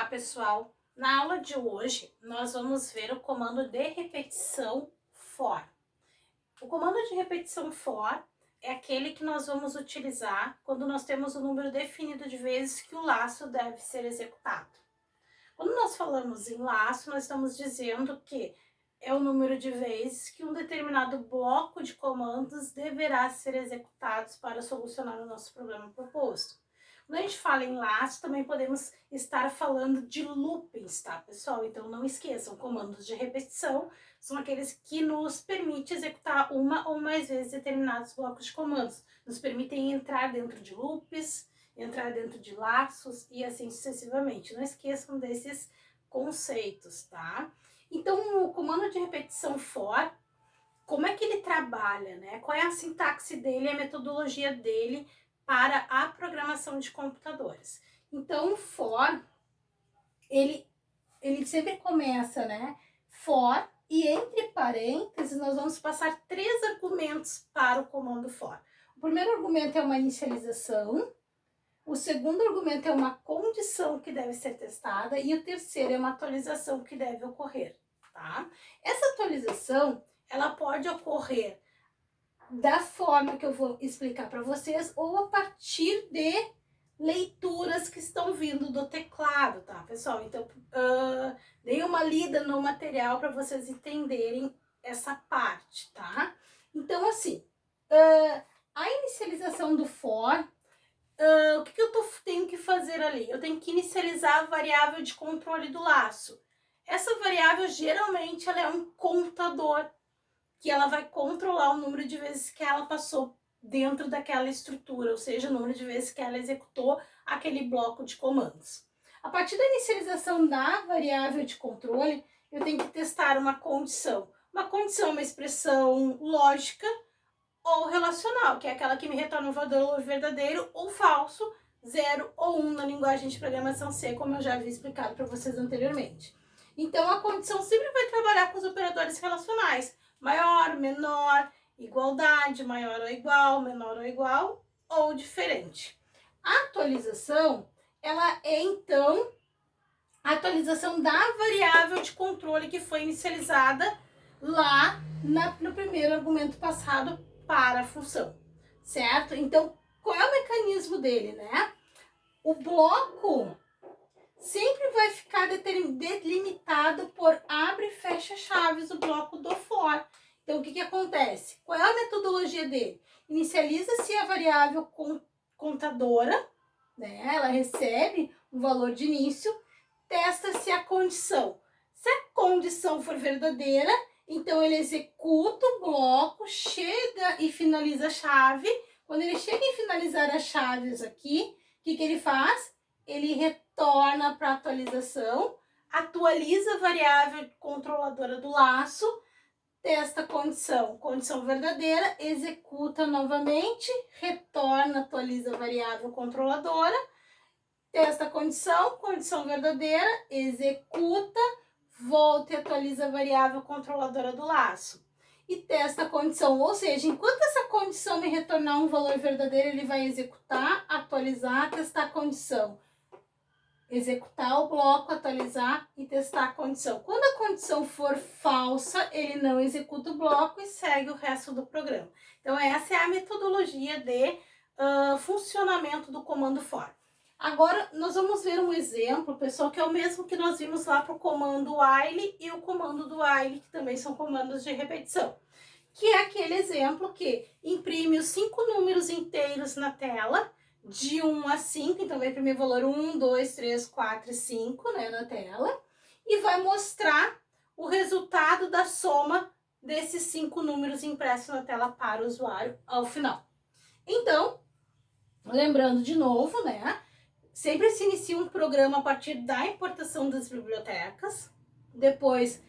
pessoal? Na aula de hoje, nós vamos ver o comando de repetição for. O comando de repetição for é aquele que nós vamos utilizar quando nós temos o número definido de vezes que o laço deve ser executado. Quando nós falamos em laço, nós estamos dizendo que é o número de vezes que um determinado bloco de comandos deverá ser executados para solucionar o nosso problema proposto. Quando a gente fala em laço, também podemos estar falando de loopings, tá, pessoal? Então não esqueçam, comandos de repetição são aqueles que nos permitem executar uma ou mais vezes determinados blocos de comandos. Nos permitem entrar dentro de loops, entrar dentro de laços e assim sucessivamente. Não esqueçam desses conceitos, tá? Então, o comando de repetição for, como é que ele trabalha, né? Qual é a sintaxe dele, a metodologia dele para a programação de computadores? Então, o for, ele sempre começa, né? For, e entre parênteses, nós vamos passar 3 argumentos para o comando for. O primeiro argumento é uma inicialização, o segundo argumento é uma condição que deve ser testada e o terceiro é uma atualização que deve ocorrer, tá? Essa atualização, ela pode ocorrer da forma que eu vou explicar para vocês ou a partir de leituras que estão vindo do teclado, tá, pessoal? Então, dei uma lida no material para vocês entenderem essa parte, tá? Então, assim, a inicialização do for, o que eu tenho que fazer ali? Eu tenho que inicializar a variável de controle do laço. Essa variável, geralmente, ela é um contador, que ela vai controlar o número de vezes que ela passou dentro daquela estrutura, ou seja, o número de vezes que ela executou aquele bloco de comandos. A partir da inicialização da variável de controle, eu tenho que testar uma condição. Uma condição é uma expressão lógica ou relacional, que é aquela que me retorna um valor verdadeiro ou falso, 0 ou 1 na linguagem de programação C, como eu já havia explicado para vocês anteriormente. Então, a condição sempre vai trabalhar com os operadores relacionais, maior, menor, igualdade, maior ou igual, menor ou igual, ou diferente. A atualização, ela é, então, a atualização da variável de controle que foi inicializada lá no primeiro argumento passado para a função, certo? Então, qual é o mecanismo dele, né? O bloco sempre vai ficar delimitado por abre e fecha chaves, o bloco do for. Então, o que acontece? Qual é a metodologia dele? Inicializa-se a variável contadora, né? Ela recebe um valor de início, testa-se a condição. Se a condição for verdadeira, então ele executa o bloco, chega e finaliza a chave. Quando ele chega e finalizar as chaves aqui, o que ele faz? Ele retorna para a atualização, atualiza a variável controladora do laço, testa a condição, condição verdadeira, executa novamente, retorna, atualiza a variável controladora, testa a condição, condição verdadeira, executa, volta e atualiza a variável controladora do laço. E testa a condição, ou seja, enquanto essa condição me retornar um valor verdadeiro, ele vai executar, atualizar, testar a condição. Executar o bloco, atualizar e testar a condição. Quando a condição for falsa, ele não executa o bloco e segue o resto do programa. Então, essa é a metodologia de funcionamento do comando for. Agora, nós vamos ver um exemplo, pessoal, que é o mesmo que nós vimos lá para o comando while e o comando do while, que também são comandos de repetição. Que é aquele exemplo que imprime os 5 números inteiros na tela, de 1 a 5, então vai imprimir o valor 1, 2, 3, 4 e 5, né, na tela, e vai mostrar o resultado da soma desses 5 números impressos na tela para o usuário ao final. Então, lembrando de novo, né, sempre se inicia um programa a partir da importação das bibliotecas, depois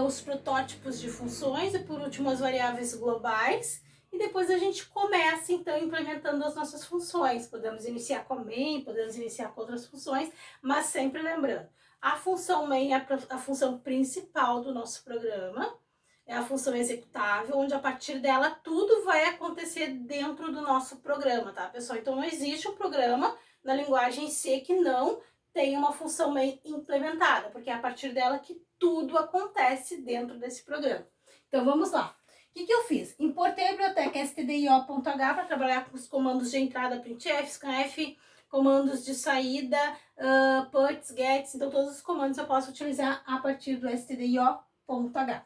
os protótipos de funções e por último as variáveis globais, e depois a gente começa então implementando as nossas funções. Podemos iniciar com a main, podemos iniciar com outras funções, mas sempre lembrando, a função main é a função principal do nosso programa, é a função executável, onde a partir dela tudo vai acontecer dentro do nosso programa, tá, pessoal? Então não existe um programa na linguagem C que não tenha uma função main implementada, porque é a partir dela que tudo acontece dentro desse programa. Então vamos lá. O que eu fiz? Importei a biblioteca stdio.h para trabalhar com os comandos de entrada printf, scanf, comandos de saída, puts, gets, então todos os comandos eu posso utilizar a partir do stdio.h.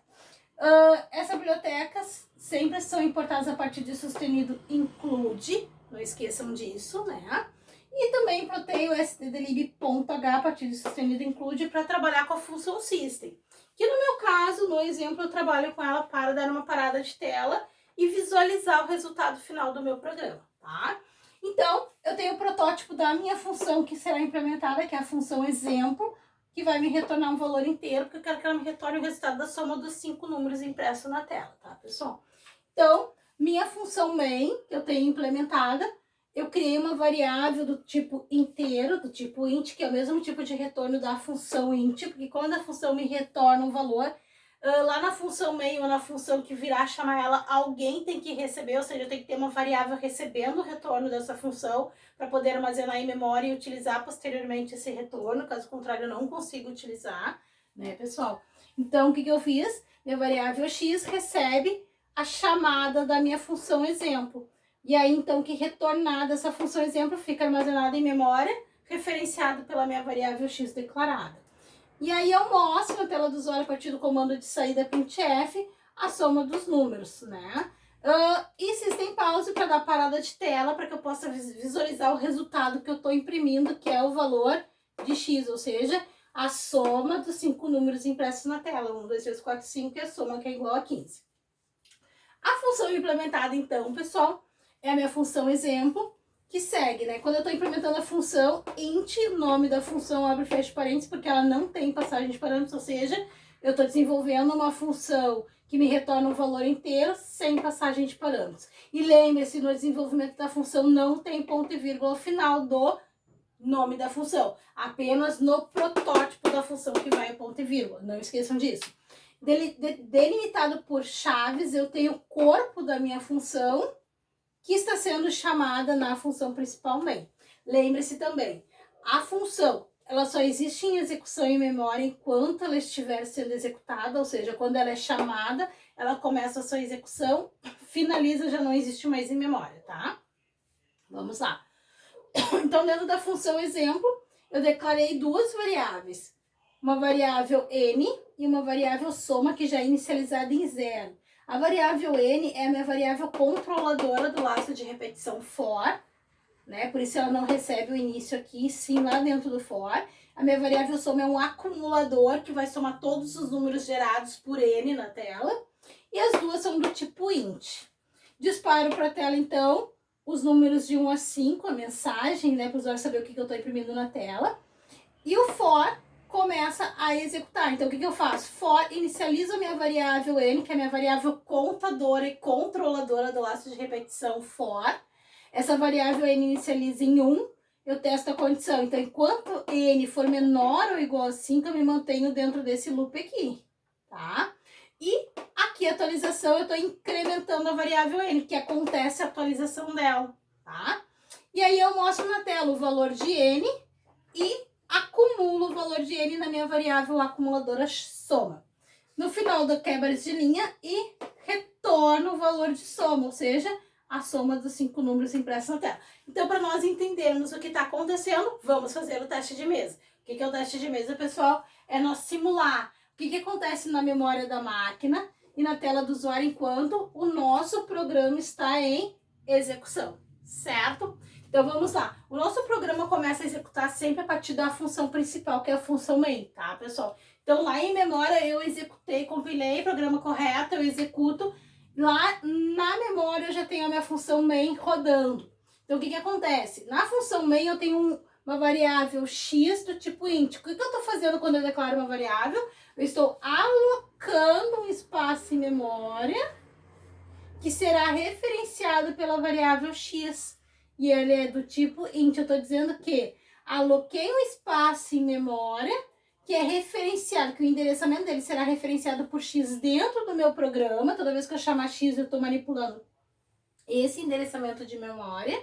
Essas bibliotecas sempre são importadas a partir de sustenido include, não esqueçam disso, né? E também importei o stdlib.h a partir de sustenido include para trabalhar com a função system. Que no meu caso, no exemplo, eu trabalho com ela para dar uma parada de tela e visualizar o resultado final do meu programa, tá? Então, eu tenho o protótipo da minha função que será implementada, que é a função exemplo, que vai me retornar um valor inteiro, porque eu quero que ela me retorne o resultado da soma dos 5 números impressos na tela, tá, pessoal? Então, minha função main, que eu tenho implementada, eu criei uma variável do tipo inteiro, do tipo int, que é o mesmo tipo de retorno da função int, porque quando a função me retorna um valor, lá na função main ou na função que virá chamar ela, alguém tem que receber, ou seja, eu tenho que ter uma variável recebendo o retorno dessa função para poder armazenar em memória e utilizar posteriormente esse retorno, caso contrário eu não consigo utilizar, né, pessoal? Então, o que eu fiz? Minha variável x recebe a chamada da minha função exemplo. E aí, então, que retornada essa função exemplo fica armazenada em memória, referenciado pela minha variável x declarada. E aí eu mostro na tela do usuário, a partir do comando de saída printf, a soma dos números, né? E system pause para dar parada de tela, para que eu possa visualizar o resultado que eu estou imprimindo, que é o valor de x, ou seja, a soma dos 5 números impressos na tela. 1, 2, 3, 4, 5 e a soma que é igual a 15. A função implementada, então, pessoal, é a minha função exemplo, que segue, né? Quando eu estou implementando a função int, o nome da função abre e fecha parênteses, porque ela não tem passagem de parâmetros, ou seja, eu estou desenvolvendo uma função que me retorna um valor inteiro sem passagem de parâmetros. E lembre-se, no desenvolvimento da função não tem ponto e vírgula ao final do nome da função, apenas no protótipo da função que vai a ponto e vírgula, não esqueçam disso. Delimitado por chaves, eu tenho o corpo da minha função, que está sendo chamada na função principal main. Lembre-se também, a função, ela só existe em execução em memória enquanto ela estiver sendo executada, ou seja, quando ela é chamada, ela começa a sua execução, finaliza, já não existe mais em memória, tá? Vamos lá. Então, dentro da função exemplo, eu declarei duas variáveis. Uma variável n e uma variável soma, que já é inicializada em 0. A variável n é a minha variável controladora do laço de repetição for, né? Por isso ela não recebe o início aqui, sim lá dentro do for. A minha variável soma é um acumulador que vai somar todos os números gerados por n na tela. E as duas são do tipo int. Disparo para a tela, então, os números de 1 a 5, a mensagem, né? Para o usuário saber o que eu estou imprimindo na tela. E o for começa a executar. Então, o que eu faço? For inicializa a minha variável n, que é a minha variável contadora e controladora do laço de repetição for. Essa variável n inicializa em 1, eu testo a condição. Então, enquanto n for menor ou igual a 5, eu me mantenho dentro desse loop aqui, tá? E aqui, a atualização, eu estou incrementando a variável n, que acontece a atualização dela, tá? E aí, eu mostro na tela o valor de n e acumulo o valor de n na minha variável acumuladora soma. No final da quebra de linha e retorno o valor de soma, ou seja, a soma dos 5 números impressos na tela. Então, para nós entendermos o que está acontecendo, vamos fazer o teste de mesa. O que é o teste de mesa, pessoal? É nós simular o que acontece na memória da máquina e na tela do usuário enquanto o nosso programa está em execução, certo? Então, vamos lá. O nosso programa começa a executar sempre a partir da função principal, que é a função main, tá, pessoal? Então, lá em memória, eu executei, compilei, programa correto, eu executo. Lá na memória, eu já tenho a minha função main rodando. Então, o que acontece? Na função main, eu tenho uma variável x do tipo int. O que eu estou fazendo quando eu declaro uma variável? Eu estou alocando um espaço em memória que será referenciado pela variável x. E ele é do tipo int. Eu estou dizendo que aloquei um espaço em memória que é referenciado, que o endereçamento dele será referenciado por x dentro do meu programa. Toda vez que eu chamar x, eu estou manipulando esse endereçamento de memória.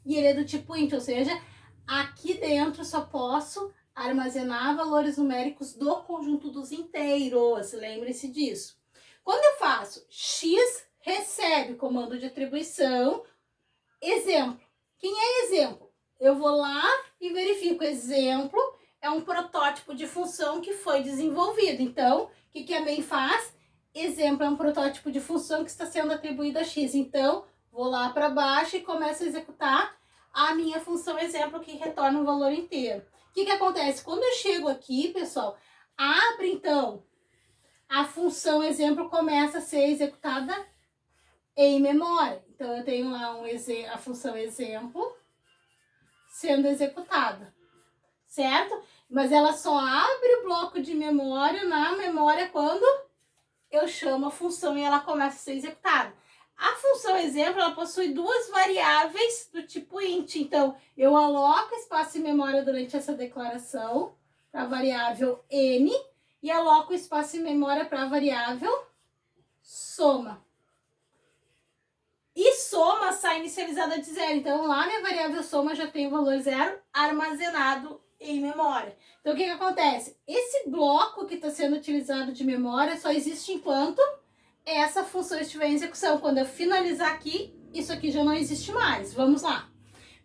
E ele é do tipo int, ou seja, aqui dentro só posso armazenar valores numéricos do conjunto dos inteiros, lembre-se disso. Quando eu faço x recebe comando de atribuição, exemplo. Quem é exemplo? Eu vou lá e verifico. Exemplo é um protótipo de função que foi desenvolvido. Então, o que a main faz? Exemplo é um protótipo de função que está sendo atribuído a x. Então, vou lá para baixo e começo a executar a minha função exemplo que retorna um valor inteiro. O que acontece? Quando eu chego aqui, pessoal, abre então, a função exemplo começa a ser executada em memória. Então, eu tenho lá a função exemplo sendo executada, certo? Mas ela só abre o bloco de memória na memória quando eu chamo a função e ela começa a ser executada. A função exemplo, ela possui duas variáveis do tipo int. Então, eu aloco espaço em memória durante essa declaração para a variável n e aloco espaço em memória para a variável soma. E soma sai inicializada de zero. Então, lá minha variável soma já tem o valor zero armazenado em memória. Então, o que acontece? Esse bloco que está sendo utilizado de memória só existe enquanto essa função estiver em execução. Quando eu finalizar aqui, isso aqui já não existe mais. Vamos lá.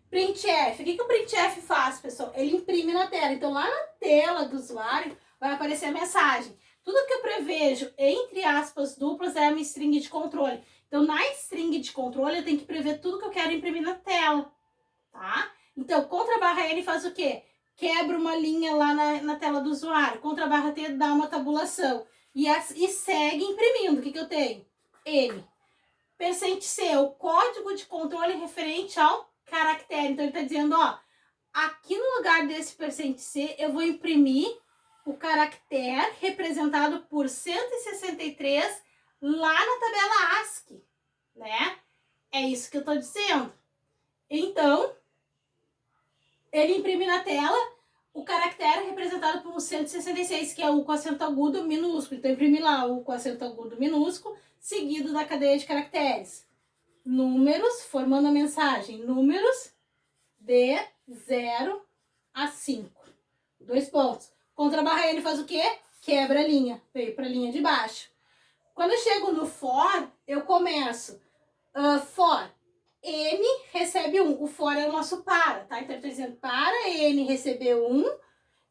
Printf. O que o printf faz, pessoal? Ele imprime na tela. Então, lá na tela do usuário vai aparecer a mensagem. Tudo que eu prevejo entre aspas duplas é a minha string de controle. Então, na string de controle, eu tenho que prever tudo que eu quero imprimir na tela, tá? Então, _n faz o quê? Quebra uma linha lá na tela do usuário. _t dá uma tabulação. E segue imprimindo. O que eu tenho? N. %c, o código de controle referente ao caractere. Então, ele está dizendo, ó, aqui no lugar desse %c, eu vou imprimir o caractere representado por 163 lá na tabela ASCII, né? É isso que eu tô dizendo. Então, ele imprime na tela o caractere representado por 166, que é o com acento agudo minúsculo. Então, imprime lá o com acento agudo minúsculo, seguido da cadeia de caracteres. Números, formando a mensagem, números de 0 a 5. 2 pontos. _n faz o quê? Quebra a linha, veio para a linha de baixo. Quando eu chego no for, eu começo for n recebe 1. O for é o nosso para, tá? Então, eu estou dizendo para n receber 1,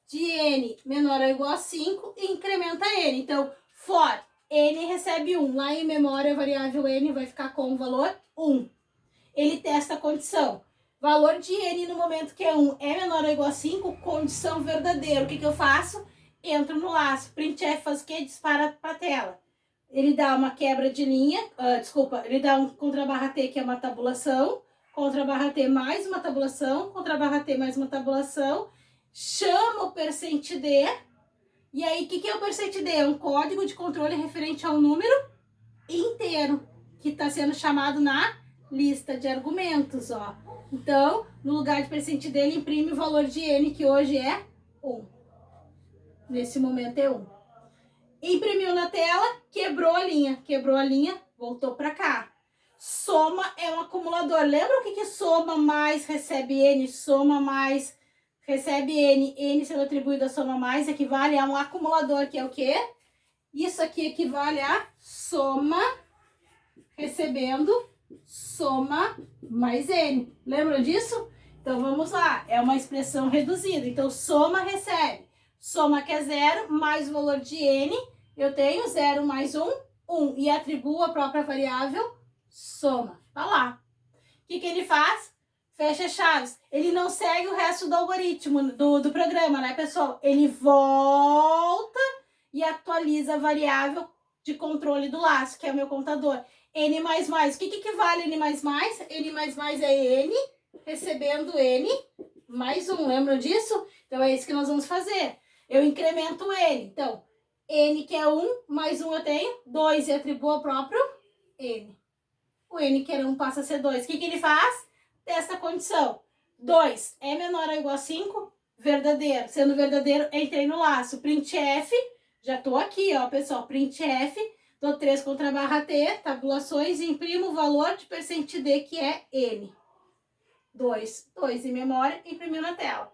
de n menor ou igual a 5, e incrementa n. Então, for n recebe 1. Lá em memória, a variável n vai ficar com o valor 1. Ele testa a condição. Valor de n no momento que é 1 é menor ou igual a 5, condição verdadeira. O que eu faço? Entro no laço. Printf faz o quê? Dispara para a tela. Ele dá uma quebra de linha, ele dá um _t, que é uma tabulação, _t mais uma tabulação, _t mais uma tabulação, chama o %d, e aí o que é o %d? É um código de controle referente ao número inteiro, que está sendo chamado na lista de argumentos, ó. Então, no lugar de %d, ele imprime o valor de n, que hoje é 1. Nesse momento é 1. Imprimiu na tela, quebrou a linha, voltou para cá. Soma é um acumulador. Lembra o que soma mais recebe n? Soma mais recebe n. N sendo atribuído a soma mais equivale a um acumulador, que é o quê? Isso aqui equivale a soma recebendo soma mais n. Lembra disso? Então, vamos lá. É uma expressão reduzida. Então, soma recebe. Soma que é 0 mais o valor de n. Eu tenho 0 mais 1, 1. E atribuo a própria variável soma. Tá lá. O que ele faz? Fecha chaves. Ele não segue o resto do algoritmo, do programa, né, pessoal? Ele volta e atualiza a variável de controle do laço, que é o meu contador. N++. O que equivale a N++? N++ é N recebendo N mais 1. Lembram disso? Então, é isso que nós vamos fazer. Eu incremento N. Então, N que é 1, mais 1 eu tenho 2 e atribuo ao próprio N. O N que era 1 passa a ser 2. O que ele faz? Testa a condição. 2 é menor ou igual a 5? Verdadeiro. Sendo verdadeiro, entrei no laço. Printf, já tô aqui, ó, pessoal. Printf, dou 3 _t, tabulações, e imprimo o valor de %d, que é N. 2 em memória, imprimiu na tela.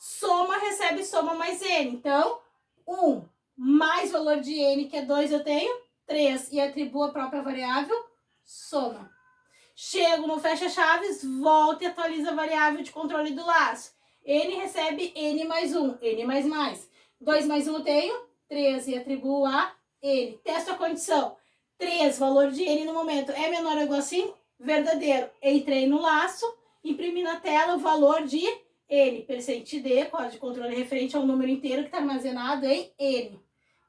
Soma recebe soma mais N. Então, 1 mais valor de N, que é 2, eu tenho 3. E atribuo a própria variável, soma. Chego no fecha-chaves, volto e atualizo a variável de controle do laço. N recebe N mais 1, N mais mais. 2 mais 1 eu tenho 3 e atribuo a N. Testo a condição. 3, valor de N no momento, é menor ou igual a 5? Verdadeiro. Entrei no laço, imprimi na tela o valor de N. Percent D, código de controle referente ao número inteiro que está armazenado em N.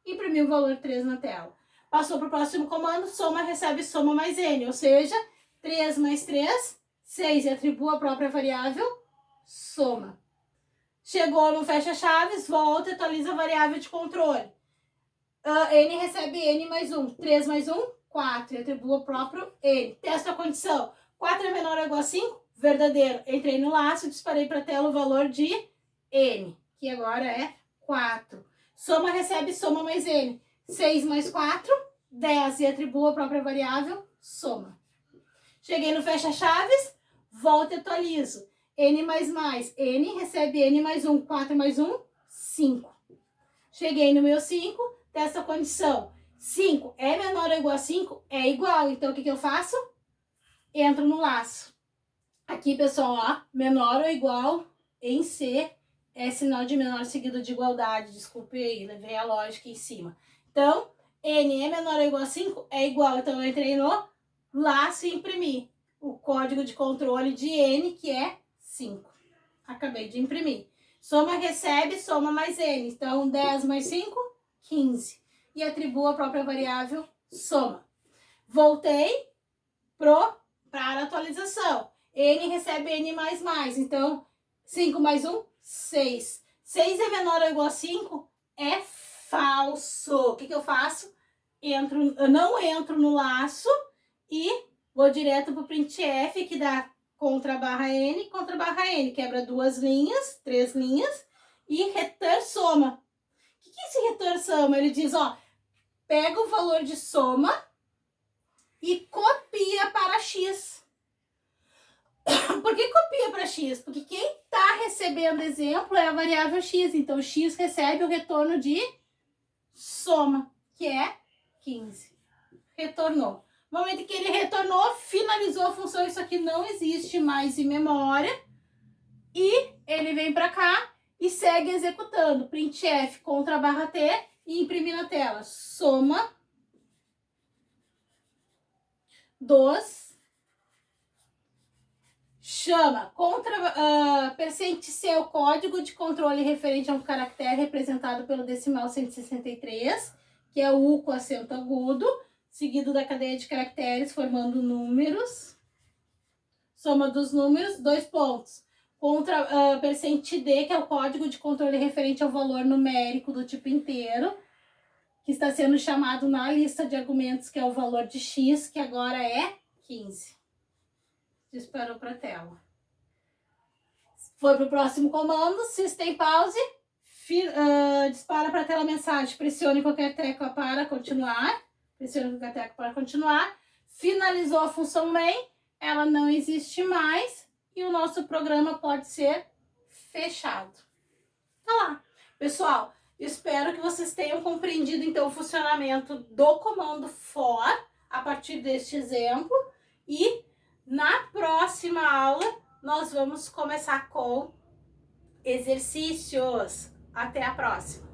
Imprimi o valor 3 na tela. Passou para o próximo comando, soma recebe soma mais N, ou seja, 3 mais 3, 6, e atribuo a própria variável, soma. Chegou no fecha-chaves, volta e atualiza a variável de controle. N recebe N mais 1. 3 mais 1, 4. E atribuo o próprio N. Testo a condição. 4 é menor ou igual a 5? Verdadeiro. Entrei no laço e disparei para a tela o valor de N, que agora é 4. Soma recebe soma mais N. 6 mais 4, 10. E atribuo a própria variável, soma. Cheguei no fecha-chaves, volto e atualizo. N mais mais. N recebe N mais 1. 4 mais 1, 5. Cheguei no meu 5, testo a condição. 5 é menor ou igual a 5? É igual. Então, o que eu faço? Entro no laço. Aqui, pessoal, ó, menor ou igual em C é sinal de menor seguido de igualdade. Desculpe aí, levei a lógica em cima. Então, N é menor ou igual a 5? É igual. Então, eu entrei no laço e imprimi o código de controle de N, que é 5. Acabei de imprimir. Soma recebe, soma mais N. Então, 10 mais 5, 15. E atribuo a própria variável, soma. Voltei para a atualização. N recebe N mais mais. Então, 5 mais 1, 6. 6 é menor ou igual a 5? É falso. O que eu faço? Eu não entro no laço e vou direto para o printf, que dá contra barra N, quebra 2 linhas, 3 linhas, e return soma. O que é esse return soma? Ele diz, ó, pega o valor de soma e copia para X. Por que copia para X? Porque quem está recebendo exemplo é a variável X, então X recebe o retorno de soma, que é 15. Retornou. No momento que ele retornou, finalizou a função, isso aqui não existe mais em memória. E ele vem para cá e segue executando. Printf contra barra T e imprimir na tela. Soma dos. Chama contra percent C, o código de controle referente a um caractere representado pelo decimal 163, que é o U com acento agudo, seguido da cadeia de caracteres, formando números. Soma dos números, 2 pontos. Contra percent D, que é o código de controle referente ao valor numérico do tipo inteiro, que está sendo chamado na lista de argumentos, que é o valor de X, que agora é 15. Disparou para a tela. Foi para o próximo comando, System Pause, dispara para a tela mensagem, pressione qualquer tecla para continuar, finalizou a função main, ela não existe mais e o nosso programa pode ser fechado. Tá lá. Pessoal, espero que vocês tenham compreendido então o funcionamento do comando for a partir deste exemplo e na próxima aula nós vamos começar com exercícios. Até a próxima!